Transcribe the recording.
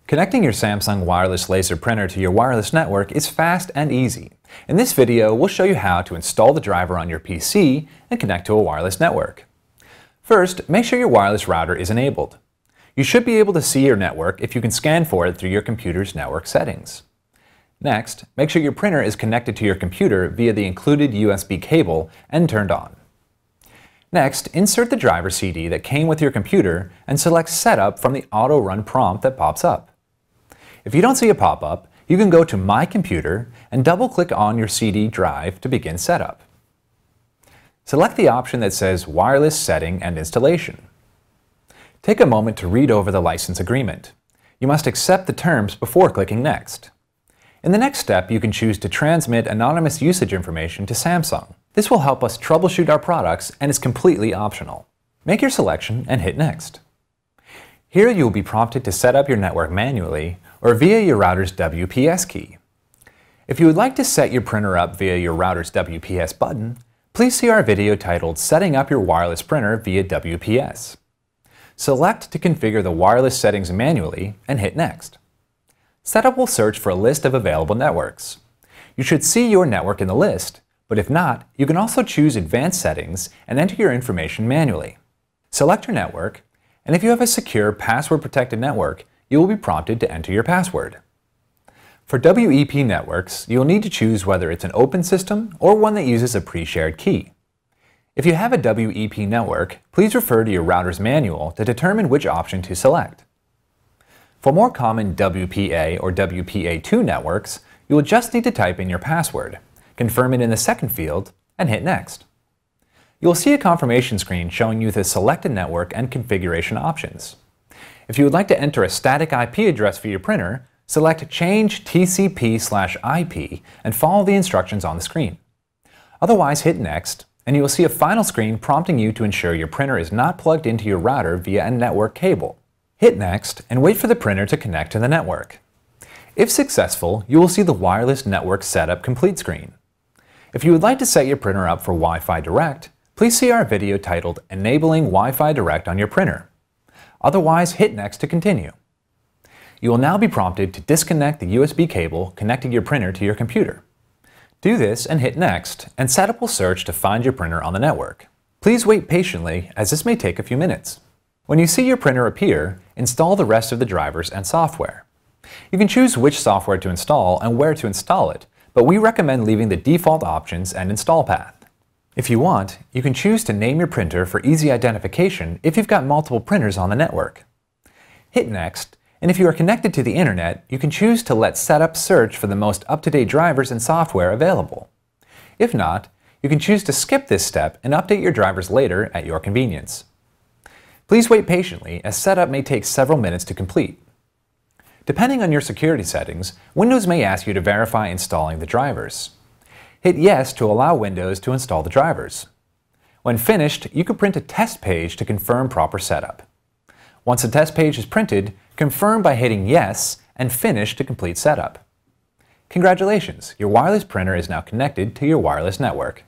Connecting your Samsung wireless laser printer to your wireless network is fast and easy. In this video, we'll show you how to install the driver on your PC and connect to a wireless network. First, make sure your wireless router is enabled. You should be able to see your network if you can scan for it through your computer's network settings. Next, make sure your printer is connected to your computer via the included USB cable and turned on. Next, insert the driver CD that came with your computer and select Setup from the Auto Run prompt that pops up. If you don't see a pop-up, you can go to My Computer and double-click on your CD drive to begin setup. Select the option that says Wireless Setting and Installation. Take a moment to read over the license agreement. You must accept the terms before clicking Next. In the next step, you can choose to transmit anonymous usage information to Samsung. This will help us troubleshoot our products and is completely optional. Make your selection and hit Next. Here you will be prompted to set up your network manually or via your router's WPS key. If you would like to set your printer up via your router's WPS button, please see our video titled Setting Up Your Wireless Printer via WPS. Select to configure the wireless settings manually and hit Next. Setup will search for a list of available networks. You should see your network in the list, but if not, you can also choose Advanced Settings and enter your information manually. Select your network, and if you have a secure password-protected network, you will be prompted to enter your password. For WEP networks, you will need to choose whether it's an open system or one that uses a pre-shared key. If you have a WEP network, please refer to your router's manual to determine which option to select. For more common WPA or WPA2 networks, you will just need to type in your password, confirm it in the second field, and hit Next. You will see a confirmation screen showing you the selected network and configuration options. If you would like to enter a static IP address for your printer, select Change TCP/IP and follow the instructions on the screen. Otherwise, hit Next, and you will see a final screen prompting you to ensure your printer is not plugged into your router via a network cable. Hit Next and wait for the printer to connect to the network. If successful, you will see the Wireless Network Setup Complete screen. If you would like to set your printer up for Wi-Fi Direct, please see our video titled Enabling Wi-Fi Direct on your printer. Otherwise, hit Next to continue. You will now be prompted to disconnect the USB cable connecting your printer to your computer. Do this and hit Next, and Setup will search to find your printer on the network. Please wait patiently, as this may take a few minutes. When you see your printer appear, install the rest of the drivers and software. You can choose which software to install and where to install it, but we recommend leaving the default options and install path. If you want, you can choose to name your printer for easy identification if you've got multiple printers on the network. Hit Next, and if you are connected to the internet, you can choose to let Setup search for the most up-to-date drivers and software available. If not, you can choose to skip this step and update your drivers later at your convenience. Please wait patiently, as setup may take several minutes to complete. Depending on your security settings, Windows may ask you to verify installing the drivers. Hit Yes to allow Windows to install the drivers. When finished, you can print a test page to confirm proper setup. Once the test page is printed, confirm by hitting Yes and Finish to complete setup. Congratulations, your wireless printer is now connected to your wireless network.